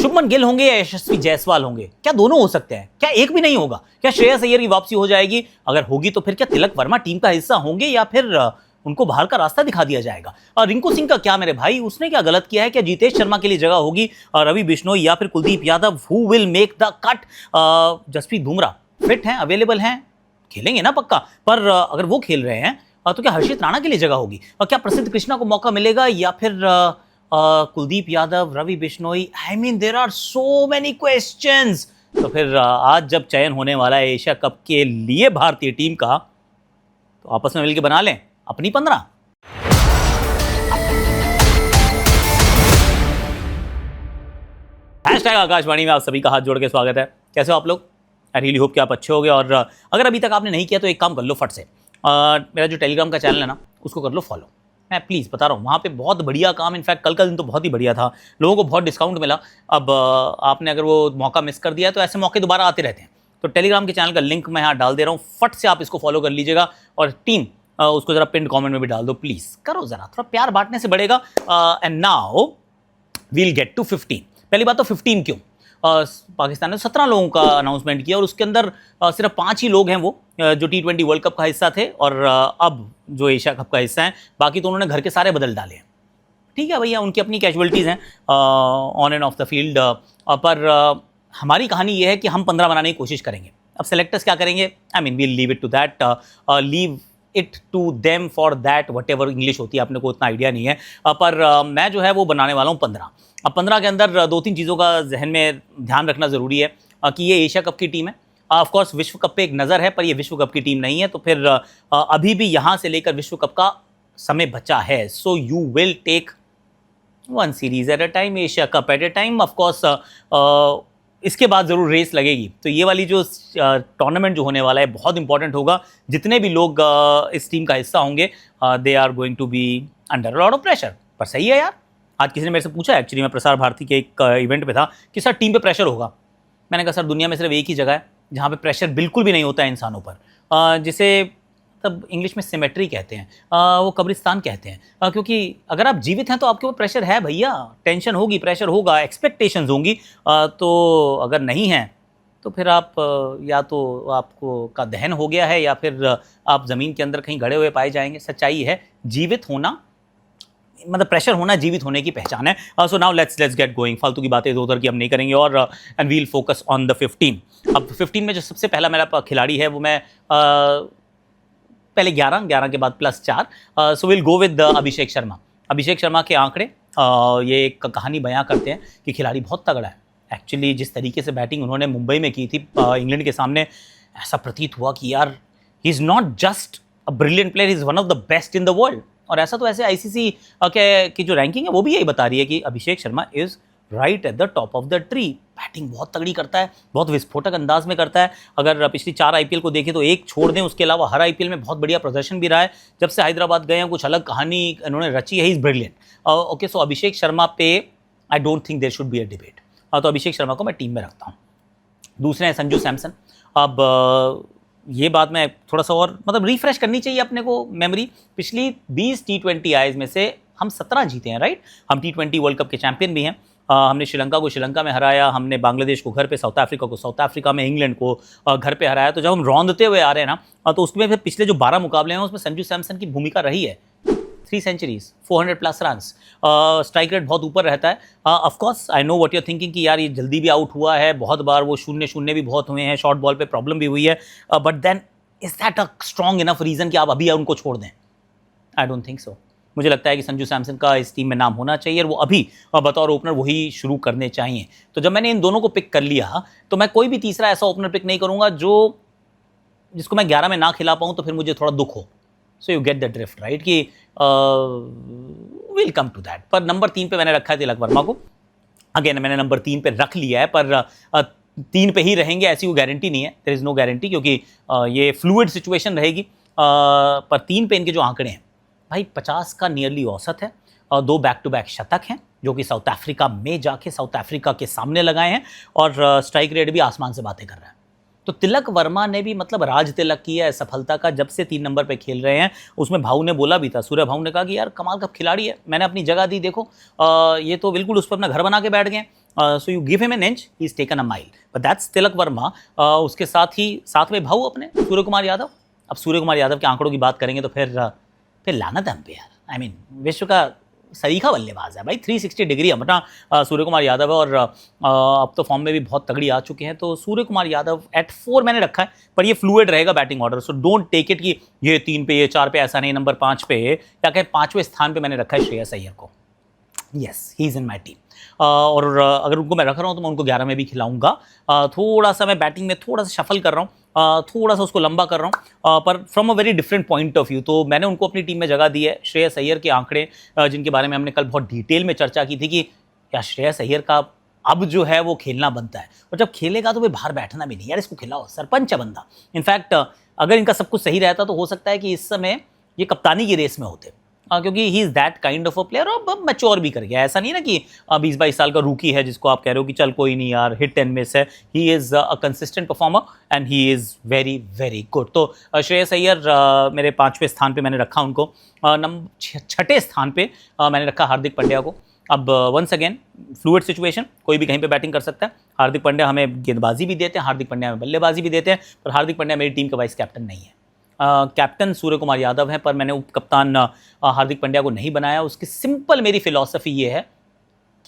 शुभमन गिल होंगे या यशस्वी जायसवाल होंगे? क्या दोनों हो सकते हैं? क्या एक भी नहीं होगा? क्या श्रेयस अय्यर की वापसी हो जाएगी? अगर होगी तो फिर क्या तिलक वर्मा टीम का हिस्सा होंगे या फिर उनको बाहर का रास्ता दिखा दिया जाएगा? और रिंकू सिंह का क्या मेरे भाई, उसने क्या गलत किया है? क्या जीतेश शर्मा के लिए जगह होगी और रवि बिश्नोई या फिर Kuldeep Yadav? Who will make the cut? Jasprit Bumrah fit हैं, अवेलेबल हैं, खेलेंगे ना पक्का। पर अगर वो खेल रहे हैं तो क्या हर्षित राणा के लिए जगह होगी? और क्या प्रसिद्ध कृष्णा को मौका मिलेगा या फिर Kuldeep Yadav, Ravi Bishnoi? I mean there are so many questions. तो फिर आज जब चयन होने वाला है एशिया कप के लिए भारतीय टीम का, तो आपस में मिलकर बना लें अपनी 15। आकाशवाणी में आप सभी का हाथ जोड़ के स्वागत है। कैसे हो आप लोग? आई रियली होप कि आप अच्छे होंगे। और अगर अभी तक आपने नहीं किया तो एक काम कर लो फट से, मेरा जो टेलीग्राम का चैनल है ना उसको कर लो फॉलो। मैं प्लीज़ बता रहा हूँ, वहाँ पे बहुत बढ़िया काम, इनफैक्ट कल का दिन तो बहुत ही बढ़िया था, लोगों को बहुत डिस्काउंट मिला। अब आपने अगर वो मौका मिस कर दिया तो ऐसे मौके दोबारा आते रहते हैं। तो टेलीग्राम के चैनल का लिंक मैं यहाँ डाल दे रहा हूँ, फट से आप इसको फॉलो कर लीजिएगा। और टीम उसको ज़रा पिन कॉमेंट में भी डाल दो प्लीज़, करो ज़रा, थोड़ा प्यार बांटने से बढ़ेगा। And now we'll get to 15। पहली बात तो 15 क्यों? पाकिस्तान ने 17 लोगों का अनाउंसमेंट किया और उसके अंदर सिर्फ 5 ही लोग हैं वो जो T20 वर्ल्ड कप का हिस्सा थे और अब जो एशिया कप का हिस्सा है। बाकी तो उन्होंने घर के सारे बदल डाले हैं। ठीक है भैया, उनकी अपनी कैजुअलिटीज़ हैं on end of the field. पर हमारी कहानी ये है कि हम 15 बनाने की कोशिश करेंगे। अब सेलेक्टर्स क्या करेंगे? I mean we'll leave it to that, leave it to them for that, whatever English होती है, आपने को उतना आइडिया नहीं है। पर मैं जो है वो बनाने वाला हूँ 15। अब 15 के अंदर 2-3 चीज़ों का जहन में ध्यान रखना ज़रूरी है कि ये एशिया कप की टीम है। ऑफ कोर्स विश्व कप पे एक नज़र है, पर ये विश्व कप की टीम नहीं है। तो फिर अभी भी यहाँ से लेकर विश्व कप का समय बचा है। So you will take 1 series at a time, Asia cup at a time. Of course इसके बाद ज़रूर रेस लगेगी। तो ये वाली जो टूर्नामेंट जो होने वाला है बहुत इंपॉर्टेंट होगा। जितने भी लोग इस टीम का हिस्सा होंगे they are going to be under lot of pressure. पर सही है यार, आज किसी ने मेरे से पूछा, एक्चुअली मैं प्रसार भारती के एक इवेंट पे था, कि सर टीम पे प्रेशर होगा। मैंने कहा सर दुनिया में सिर्फ एक ही जगह है जहाँ पे प्रेशर बिल्कुल भी नहीं होता है इंसानों पर, जिसे तब इंग्लिश में सिमेट्री कहते हैं, वो कब्रिस्तान कहते हैं। क्योंकि अगर आप जीवित हैं तो आपके ऊपर प्रेशर है भैया, टेंशन होगी, प्रेशर होगा, एक्सपेक्टेशंस होंगी। तो अगर नहीं हैं तो फिर आप या तो आपको का दहन हो गया है या फिर आप ज़मीन के अंदर कहीं गड़े हुए पाए जाएंगे। सच्चाई है, जीवित होना मतलब प्रेशर होना जीवित होने की पहचान है। So now let's get going. फालतू की बातें इधर उधर की हम नहीं करेंगे और and we'll focus on the 15। अब 15 में जो सबसे पहला मेरा खिलाड़ी है वो मैं पहले 11 के बाद +4, so will go with Abhishek Sharma. Abhishek Sharma के आंकड़े ये एक कहानी बयां करते हैं कि खिलाड़ी बहुत तगड़ा है। एक्चुअली जिस तरीके से बैटिंग उन्होंने मुंबई में की थी इंग्लैंड के सामने, ऐसा प्रतीत हुआ कि यार ही is not just a brilliant player, he is one of the best in the world. और ऐसा तो ऐसे आईसीसी की जो रैंकिंग है वो भी यही बता रही है कि Abhishek Sharma is right at the top of the tree. Batting बहुत तगड़ी करता है, बहुत विस्फोटक अंदाज में करता है। अगर पिछली 4 आईपीएल को देखें तो एक छोड़ दें, उसके अलावा हर आईपीएल में बहुत बढ़िया प्रदर्शन भी रहा है। जब से हैदराबाद गए हैं कुछ अलग कहानी इन्होंने रची है, is brilliant. Okay, so Abhishek Sharma पे I don't think there should be a debate. तो अभिषेक शर्मा को मैं टीम में रखता हूँ। दूसरे हैं संजू सैमसन। अब ये बात मैं थोड़ा सा और मतलब रिफ्रेश करनी चाहिए अपने को मेमोरी। पिछली 20 T20 आईज में से हम 17 जीते हैं, राइट। हम T20 वर्ल्ड कप के चैंपियन भी हैं। हमने श्रीलंका को श्रीलंका में हराया, हमने बांग्लादेश को घर पे, साउथ अफ्रीका को साउथ अफ्रीका में, इंग्लैंड को घर पे हराया। तो जब हम रौंदते हुए आ रहे हैं ना तो उसमें फिर पिछले जो 12 मुकाबले हैं उसमें संजू सैमसन की भूमिका रही है। 3 सेंचुरीज, 400+ रन, स्ट्राइक रेट बहुत ऊपर रहता है। Of course I know what you are thinking कि यार ये जल्दी भी आउट हुआ है, बहुत बार वो 0-0 भी बहुत हुए हैं, शॉर्ट बॉल पे प्रॉब्लम भी हुई है। But then is that a strong enough reason कि आप अभी उनको छोड़ दें? I don't think so. मुझे लगता है कि संजू सैमसन का इस टीम में नाम होना चाहिए और वो अभी बतौर ओपनर वही शुरू करने चाहिए। तो जब मैंने इन दोनों को पिक कर लिया तो मैं कोई भी तीसरा ऐसा ओपनर पिक नहीं करूँगा जिसको मैं 11 में ना खिला पाऊँ तो फिर मुझे थोड़ा दुख हो। So you get the drift, right, कि विल कम टू दैट। पर नंबर 3 पे मैंने रखा है तिलक वर्मा को। अगेन मैंने नंबर 3 पे रख लिया है, पर 3 पे ही रहेंगे ऐसी कोई गारंटी नहीं है। देयर इज़ नो गारंटी, क्योंकि ये फ्लूइड सिचुएशन रहेगी। पर 3 पे इनके जो आंकड़े हैं भाई 50 का नियरली औसत है और 2 बैक टू बैक शतक हैं जो कि साउथ अफ्रीका में जाके साउथ अफ्रीका के सामने लगाए हैं और स्ट्राइक रेट भी आसमान से बातें कर रहा है। तो तिलक वर्मा ने भी मतलब राज तिलक किया है सफलता का जब से 3 नंबर पे खेल रहे हैं। उसमें भाऊ ने बोला भी था, सूर्य भाऊ ने कहा कि यार कमाल का खिलाड़ी है, मैंने अपनी जगह दी, देखो ये तो बिल्कुल उस पर अपना घर बना के बैठ गए। So you give him an inch, he is taken a mile, but that's Tilak Varma. उसके साथ ही साथ में भाऊ अपने सूर्य कुमार यादव। अब सूर्य कुमार यादव के आंकड़ों की बात करेंगे तो फिर लानत है हम पे यार। आई मीन विश्व का सरीखा बल्लेबाज है भाई, 360 डिग्री अपना सूर्य कुमार यादव है, और अब तो फॉर्म में भी बहुत तगड़ी आ चुके हैं। तो सूर्य कुमार यादव एट 4 मैंने रखा है, पर ये फ्लूइड रहेगा batting order, so don't take it कि ये 3 पे ये 4 पे, ऐसा नहीं। नंबर 5 पे या कहें 5वें स्थान पे मैंने रखा है श्रेयस अय्यर को। Yes, he is in my team. और अगर उनको मैं रख रहा हूँ तो मैं उनको 11 में भी खिलाऊंगा। थोड़ा सा मैं बैटिंग में थोड़ा सा शफल कर रहा हूँ, थोड़ा सा उसको लंबा कर रहा हूँ, पर from a very different point of view. तो मैंने उनको अपनी टीम में जगह दी है। श्रेयस अय्यर के आंकड़े जिनके बारे में हमने कल बहुत डिटेल में चर्चा की थी कि क्या श्रेयस अय्यर का अब जो है वो खेलना बनता है, और जब खेलेगा तो वे बाहर बैठना भी नहीं यार, इसको खिलाओ, सरपंच है बंदा। इनफैक्ट अगर इनका सब कुछ सही रहता तो हो सकता है कि इस समय ये कप्तानी की रेस में होते, क्योंकि he is that kind of a player, और अब मैच्योर भी कर गया। ऐसा नहीं ना कि 20-22 साल का रूकी है जिसको आप कह रहे हो कि चल कोई नहीं यार, हिट एंड मिस है। He is a consistent performer and he is very very good. तो श्रेयस अय्यर मेरे 5वें स्थान पे मैंने रखा उनको। 6ठे स्थान पे मैंने रखा हार्दिक पांड्या को। अब वंस अगेन फ्लूइड सिचुएशन, कोई भी कहीं पे बैटिंग कर सकता है। हार्दिक पांड्या हमें गेंदबाजी भी देते हैं, हार्दिक पांड्या हमें बल्लेबाजी भी देते हैं, पर हार्दिक पांड्या मेरी टीम का वाइस कैप्टन नहीं है। कैप्टन सूर्य कुमार यादव है, पर मैंने उप कप्तान हार्दिक पांड्या को नहीं बनाया। उसकी सिंपल मेरी फिलॉसफी ये है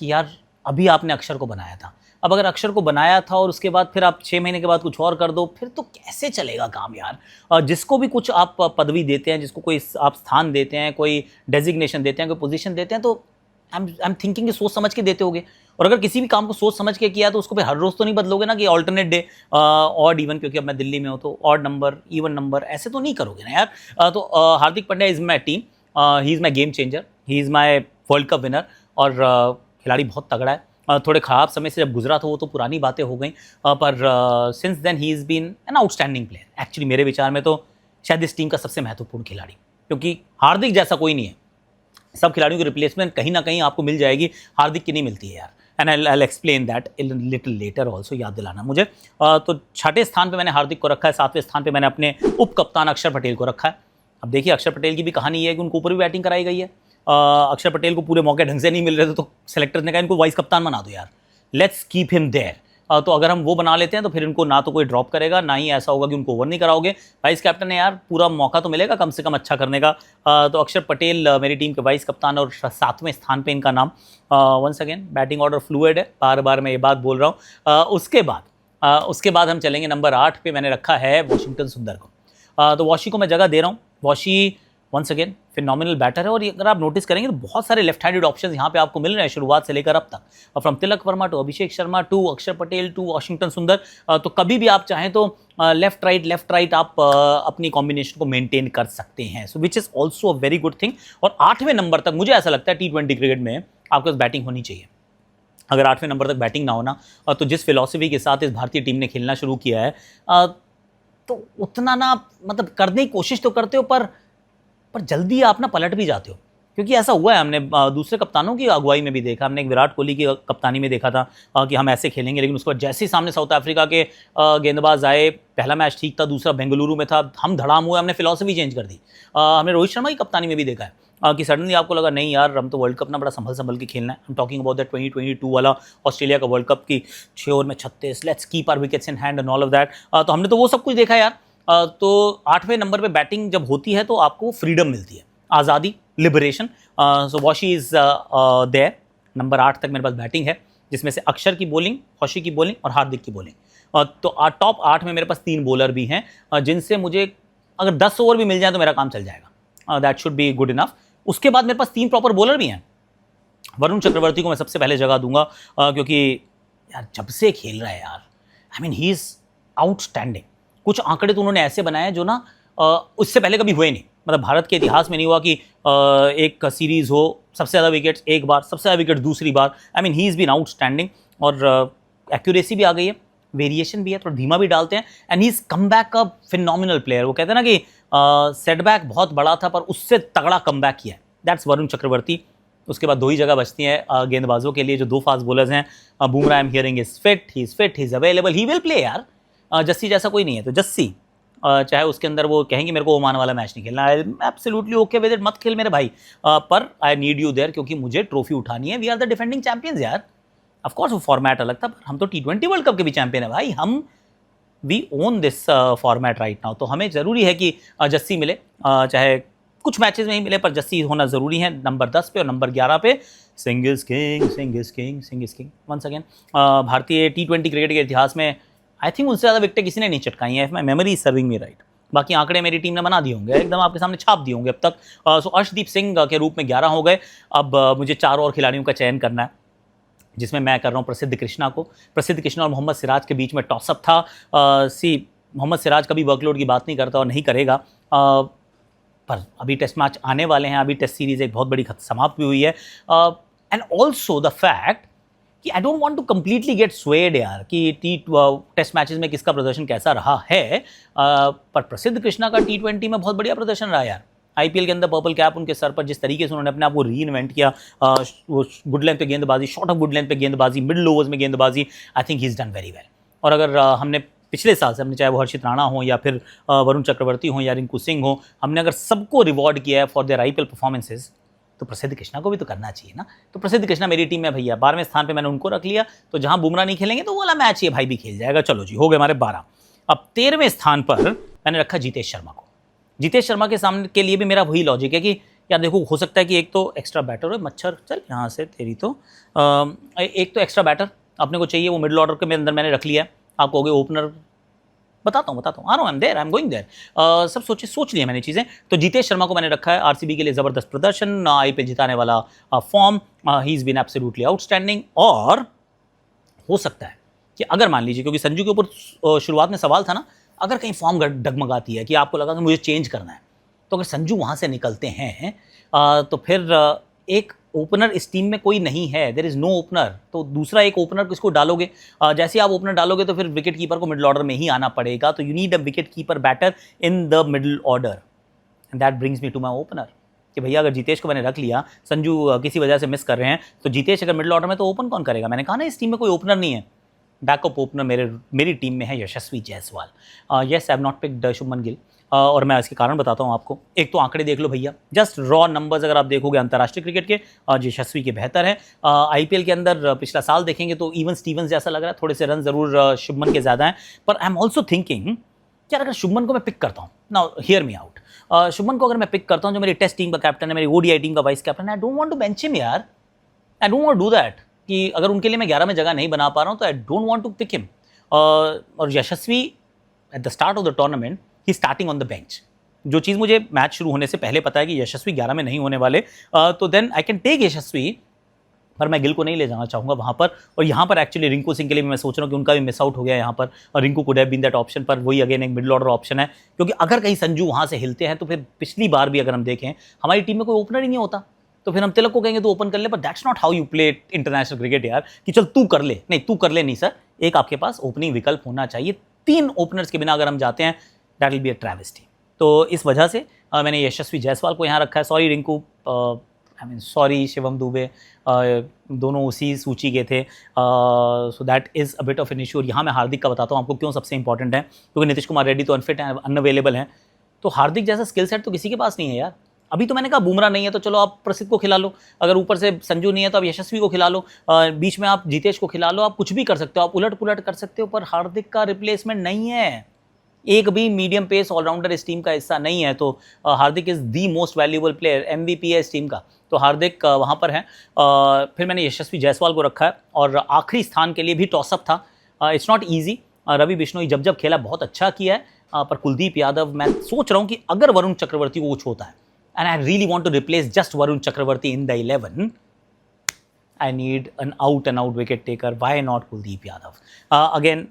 कि यार अभी आपने अक्षर को बनाया था, अब अगर अक्षर को बनाया था और उसके बाद फिर आप 6 महीने के बाद कुछ और कर दो, फिर तो कैसे चलेगा काम यार। जिसको भी कुछ आप पदवी देते हैं, जिसको कोई आप स्थान देते हैं, कोई डेजिग्नेशन देते हैं, कोई पोजीशन देते हैं, तो आई एम थिंकिंग कि सोच समझ के देते होगे। और अगर किसी भी काम को सोच समझ के किया तो उसको फिर हर रोज़ तो नहीं बदलोगे ना कि ऑल्टरनेट डे ऑड इवन, क्योंकि अब मैं दिल्ली में हूँ तो ऑड नंबर इवन नंबर ऐसे तो नहीं करोगे ना यार। तो Hardik Pandya is my team, he is my game changer, he is my world cup winner, और खिलाड़ी बहुत तगड़ा है। थोड़े ख़राब समय से जब गुजरा था वो तो पुरानी बातें हो गई, पर since then he is been an outstanding player. Actually मेरे विचार में तो शायद इस टिम का सबसे महत्वपूर्ण खिलाड़ी, क्योंकि हार्दिक जैसा कोई नहीं है। सब खिलाड़ियों की रिप्लेसमेंट कहीं ना कहीं आपको मिल जाएगी, हार्दिक की नहीं मिलती है यार। And I explain that little letter also, याद दिलाना मुझे। तो 6ठे स्थान पे मैंने हार्दिक को रखा है, 7वें स्थान पे मैंने अपने उप कप्तान अक्षर पटेल को रखा है। अब देखिए अक्षर पटेल की भी कहानी ये है कि उनको ऊपर भी बैटिंग कराई गई है। अक्षर पटेल को पूरे मौके ढंग से नहीं मिल रहे थे, तो सेलेक्टर्स ने कहा इनको वाइस कप्तान बना दो यार, लेट्स कीप हिम देयर। तो अगर हम वो बना लेते हैं तो फिर इनको ना तो कोई ड्रॉप करेगा, ना ही ऐसा होगा कि उनको ओवर नहीं कराओगे। वाइस कैप्टन है यार, पूरा मौका तो मिलेगा कम से कम अच्छा करने का। तो अक्षर पटेल मेरी टीम के वाइस कप्तान, और 7वें स्थान पे इनका नाम। Once again batting order fluid है, बार बार मैं ये बात बोल रहा हूँ। उसके बाद हम चलेंगे नंबर 8 पे मैंने रखा है वॉशिंगटन सुंदर को। तो वॉशी को मैं जगह दे रहा हूँ। Washi once again phenomenal batter है, और अगर आप नोटिस करेंगे तो बहुत सारे लेफ्ट हैंडेड ऑप्शंस यहाँ पे आपको मिल रहे हैं शुरुआत से लेकर अब तक, from Tilak Varma to Abhishek Sharma to Akshar Patel to Washington सुंदर। तो कभी भी आप चाहें तो लेफ्ट राइट आप अपनी कॉम्बिनेशन को मेंटेन कर सकते हैं, so which is also a very good thing. और 8वें नंबर तक मुझे ऐसा लगता है T20 क्रिकेट में आपके पास बैटिंग होनी चाहिए। अगर 8वें नंबर तक बैटिंग ना होना, तो जिस फिलॉसफी के साथ इस भारतीय टीम ने खेलना शुरू किया है, तो उतना ना मतलब करने की कोशिश तो करते हो, पर जल्दी आप ना पलट भी जाते हो। क्योंकि ऐसा हुआ है, हमने दूसरे कप्तानों की अगुवाई में भी देखा, हमने एक विराट कोहली की कप्तानी में देखा था कि हम ऐसे खेलेंगे, लेकिन उसके बाद जैसे ही सामने साउथ अफ्रीका के गेंदबाज आए, पहला मैच ठीक था, दूसरा बेंगलुरु में था, हम धड़ाम हुए, हमने फिलॉसफी चेंज कर दी। हमने रोहित शर्मा की कप्तानी में भी देखा है कि सडनली आपको लगा नहीं यार हम तो वर्ल्ड कप ना बड़ा संभल के खेलना है। I am talking about that 2022 वाला ऑस्ट्रेलिया का वर्ल्ड कप की 6 ओवर में 36, let's keep our wickets in hand and all of that. तो हमने तो वो सब कुछ देखा यार। तो 8वें नंबर पे बैटिंग जब होती है तो आपको फ्रीडम मिलती है, आज़ादी, liberation. So Washi is there. Number 8 तक मेरे पास बैटिंग है, जिसमें से अक्षर की बॉलिंग, वॉशी की बॉलिंग और हार्दिक की बॉलिंग। तो टॉप 8 में मेरे पास 3 बॉलर भी हैं, जिनसे मुझे अगर 10 ओवर भी मिल जाए तो मेरा काम चल जाएगा। That should be good enough. उसके बाद मेरे पास 3 प्रॉपर बॉलर भी हैं। वरुण चक्रवर्ती को मैं सबसे पहले जगह दूंगा, क्योंकि यार जब से खेल रहा है यार, आई मीन ही इज़ आउटस्टैंडिंग। कुछ आंकड़े तो उन्होंने ऐसे बनाए जो ना उससे पहले कभी हुए नहीं, मतलब भारत के इतिहास में नहीं हुआ कि एक सीरीज़ हो सबसे ज़्यादा विकेट्स एक बार, सबसे ज़्यादा विकेट दूसरी बार। I mean he is been outstanding, और एक्यूरेसी भी आ गई है, वेरिएशन भी है, थोड़ा धीमा भी डालते हैं, and he is come back a phenomenal player. वो कहते हैं ना कि सेटबैक बहुत बड़ा था पर उससे तगड़ा कम बैक किया है, दैट्स वरुण चक्रवर्ती। उसके बाद 2 ही जगह बचती हैं गेंदबाजों के लिए, जो 2 फास्ट बॉलर्स हैं। Bumrah I am hearing is fit, he is available, he will play यार। जस्सी जैसा कोई नहीं है, तो जस्सी चाहे उसके अंदर वो कहेंगे मेरे को ओमान वाला मैच नहीं खेलना, I am absolutely okay with it, मत खेल मेरे भाई, पर आई नीड यू देयर, क्योंकि मुझे ट्रॉफी उठानी है। We are the defending champions यार, ऑफ कोर्स वो फॉर्मेट अलग था, पर हम तो T20 वर्ल्ड कप के भी चैंपियन है भाई, हम we own this format right now. तो हमें ज़रूरी है कि जस्सी मिले, चाहे कुछ मैचेस में ही मिले, पर जस्सी होना ज़रूरी है नंबर 10 पे और नंबर 11 पे। Singh is king, Singh is king, Singh is king once again. भारतीय T20 क्रिकेट के इतिहास में आई थिंक उनसे ज़्यादा विकेटें किसी ने नहीं चटकाई हैं, my memory is serving me right. बाकी आंकड़े मेरी टीम ने बना दिए होंगे, एकदम आपके सामने छाप दिए होंगे अब तक। सो अर्शदीप सिंह के रूप में 11 हो गए। अब मुझे 4 और खिलाड़ियों का चयन करना है, जिसमें मैं कर रहा हूँ प्रसिद्ध कृष्णा को। प्रसिद्ध कृष्णा और मोहम्मद सिराज के बीच में टॉसअप था। मोहम्मद सिराज कभी वर्कलोड की बात नहीं करता और नहीं करेगा, पर अभी टेस्ट मैच आने वाले हैं, अभी टेस्ट सीरीज़ एक बहुत बड़ी समाप्त भी हुई है। एंड ऑल्सो द फैक्ट कि I don't want to completely get swayed यार कि टेस्ट मैचेस में किसका प्रदर्शन कैसा रहा है, पर प्रसिद्ध कृष्णा का T20 में बहुत बढ़िया प्रदर्शन रहा यार। IPL के अंदर पर्पल कैप उनके सर पर, जिस तरीके से उन्होंने अपने आप को री इन्वेंट किया, वो गुड लेंथ पे गेंदबाजी, शॉर्ट ऑफ गुड लेंथ पे गेंदबाजी, मिडल ओवर्स में गेंदबाजी, I think he is done very well. और अगर हमने पिछले साल से, हमने चाहे वो हर्षित राणा हो या फिर वरुण चक्रवर्ती हो या रिंकू सिंह हो, हमने अगर सबको रिवॉर्ड किया है फॉर देयर IPL परफॉर्मेंसेज, तो प्रसिद्ध कृष्णा को भी तो करना चाहिए ना। तो प्रसिद्ध कृष्णा मेरी टीम में भैया 12वें स्थान पे मैंने उनको रख लिया। तो जहां बुमराह नहीं खेलेंगे तो वो वाला मैच ये भाई भी खेल जाएगा। चलो जी, हो गए हमारे 12। अब 13वें स्थान पर मैंने रखा जीतेश शर्मा को। जीतेश शर्मा के सामने के लिए भी मेरा वही लॉजिक है कि यार देखो, हो सकता है कि एक तो एक्स्ट्रा बैटर हो, मच्छर चल यहाँ से तेरी तो एक तो एक्स्ट्रा बैटर अपने को चाहिए, वो मिडिल ऑर्डर के अंदर मैंने रख लिया। आप कहोगे ओपनर, बताता हूँ आ रहा हूँ, आई एम गोइंग देयर। सब सोच लिया मैंने चीज़ें। तो जीतेश शर्मा को मैंने रखा है। RCB के लिए ज़बरदस्त प्रदर्शन, IPL जिताने वाला form, he is been absolutely outstanding. और हो सकता है कि अगर मान लीजिए, क्योंकि संजू के ऊपर शुरुआत में सवाल था ना, अगर कहीं फॉर्म डगमगाती है कि आपको लगा कि मुझे चेंज करना है, तो अगर संजू वहाँ से निकलते हैं तो फिर एक ओपनर इस टीम में कोई नहीं है, देयर इज़ नो ओपनर, तो दूसरा एक ओपनर किसको डालोगे? जैसे आप ओपनर डालोगे तो फिर विकेट कीपर को मिडिल ऑर्डर में ही आना पड़ेगा। तो you need a wicket keeper batter in the middle order, and that brings me to my opener कि भैया अगर जीतेश को मैंने रख लिया, संजू किसी वजह से मिस कर रहे हैं, तो जीतेश अगर मिडिल ऑर्डर में, तो ओपन कौन करेगा? मैंने कहा ना, इस टीम में कोई ओपनर नहीं है। बैकअप ओपनर मेरी टीम में है Yashasvi Jaiswal. Yes, I have not picked Shubman Gill, और मैं इसके कारण बताता हूँ आपको। एक तो आंकड़े देख लो भैया, जस्ट रॉ नंबर्स अगर आप देखोगे अंतर्राष्ट्रीय क्रिकेट के, यशस्वी के बेहतर है। IPL के अंदर पिछला साल देखेंगे तो इवन स्टीवंस जैसा लग रहा है, थोड़े से रन जरूर शुभमन के ज़्यादा हैं। पर आई एम ऑल्सो थिंकिंग यार, अगर शुभमन को मैं पिक करता हूँ, now hear me out, Shubman को अगर मैं पिक करता हूँ, जो मेरी टेस्ट टीम का कैप्टन है, मेरी ODI टीम का वाइस कैप्टन है, I don't want to bench him यार, I don't want to do that. कि अगर उनके लिए मैं 11 में जगह नहीं बना पा रहा हूँ, तो I don't want to pick him. और Yashasvi at the start of the tournament he starting on the bench. जो चीज़ मुझे मैच शुरू होने से पहले पता है कि यशस्वी 11 में नहीं होने वाले, तो देन आई कैन टेक यशस्वी, पर मैं गिल को नहीं ले जाना चाहूँगा वहाँ पर। और यहाँ पर एक्चुअली रिंकू सिंह के लिए भी मैं सोच रहा हूँ कि उनका भी मिस आउट हो गया यहाँ पर, और Rinku could have been that option, पर वही अगेन एक मिडिल ऑर्डर ऑप्शन है। क्योंकि अगर कहीं संजू वहाँ से हिलते हैं, तो फिर पिछली बार भी अगर हम देखें, हमारी टीम में कोई ओपनर ही नहीं होता, तो फिर हम तिलक को कहेंगे तो ओपन कर ले, पर that's not how you play international cricket यार, कि चल तू कर ले, नहीं तू कर ले नहीं सर, एक आपके पास ओपनिंग विकल्प होना चाहिए। 3 ओपनर्स के बिना अगर हम जाते हैं, दैट विल बी अ ट्रैवेस्टी। तो इस वजह से मैंने यशस्वी जायसवाल को यहाँ रखा है। Sorry Rinku, I mean sorry Shivam Dubey, दोनों उसी सूची के थे, so that is a bit of an issue. यहाँ मैं हार्दिक का बताता हूँ आपको क्यों सबसे इंपॉर्टेंट है, क्योंकि नीतीश कुमार रेड्डी तो अनफिट हैं, अनअवेलेबल हैं। तो हार्दिक जैसा स्किल सेट तो किसी के पास नहीं है यार। अभी तो मैंने कहा बुमराह नहीं है तो चलो आप प्रसिद्ध को खिला लो, अगर ऊपर से संजू नहीं है तो आप यशस्वी को खिला लो, बीच में आप जीतेश को खिला लो, आप कुछ भी कर सकते हो, आप उलट पुलट कर सकते हो, पर हार्दिक का रिप्लेसमेंट नहीं है। एक भी मीडियम पेस ऑलराउंडर इस टीम का हिस्सा नहीं है। तो Hardik is the most valuable player, MVP है इस टीम का, तो हार्दिक वहाँ पर है। फिर मैंने यशस्वी जायसवाल को रखा है, और आखिरी स्थान के लिए भी टॉसअप था, it's not easy. Ravi Bishnoi जब खेला बहुत अच्छा किया है, पर कुलदीप यादव, मैं सोच रहा हूँ कि अगर वरुण चक्रवर्ती को कुछ होता है, and I really want to replace just Varun Chakravarti in the 11, I need an out and out wicket taker. Why not Kuldeep Yadav? Again,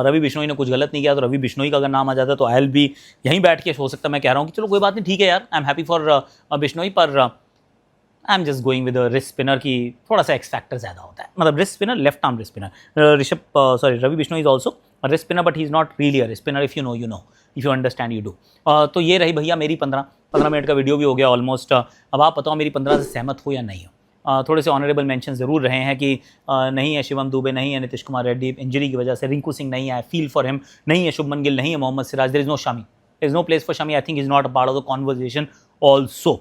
Ravi Bishnoi ने कुछ गलत नहीं किया, तो रवि बिश्नोई का अगर नाम आ जाता तो आई भी यहीं बैठ के हो सकता, मैं कह रहा हूँ कि चलो कोई बात नहीं, ठीक है यार, I am happy for Bishnoi, पर I am just going with wrist spinner की थोड़ा सा एक्स फैक्टर ज़्यादा होता है, मतलब wrist spinner, left arm wrist spinner, Ravi Bishnoi is also wrist spinner, but he is not really a wrist spinner, if you know you know, if you understand you do. तो ये रही भैया मेरी 15 मिनट का वीडियो भी हो गया ऑलमोस्ट। अब आप बताओ मेरी 15 से सहमत हो या नहीं हो। थोड़े से ऑनरेबल मेंशन ज़रूर रहे हैं कि नहीं है शिवम दुबे, नहीं है नीतीश कुमार रेड्डी इंजरी की वजह से, रिंकू सिंह नहीं है, फील फॉर हिम, नहीं है शुभमन गिल, नहीं है Mohammed Siraj, there is no Shami, there is no place for Shami, I think is not a part of the conversation also,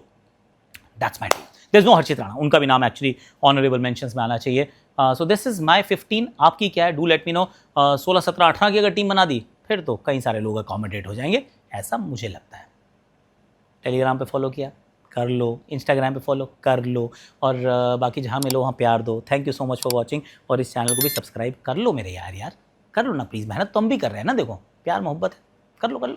that's my team. There is no Harshit Rana, उनका भी नाम एक्चुअली ऑनरेबल मेंशंस में आना चाहिए। So this is my 15। आपकी क्या है, do let me know. 16, 17, 18 की अगर टीम बना दी फिर तो कई सारे लोग अकोमोडेट हो जाएंगे, ऐसा मुझे लगता है। टेलीग्राम पे फॉलो किया कर लो, इंस्टाग्राम पे फॉलो कर लो, और बाकी जहाँ मिलो वहाँ प्यार दो। Thank you so much for watching, और इस चैनल को भी सब्सक्राइब कर लो मेरे यार कर लो ना प्लीज़, मेहनत तो हम भी कर रहे हैं ना, देखो प्यार मोहब्बत है, कर लो।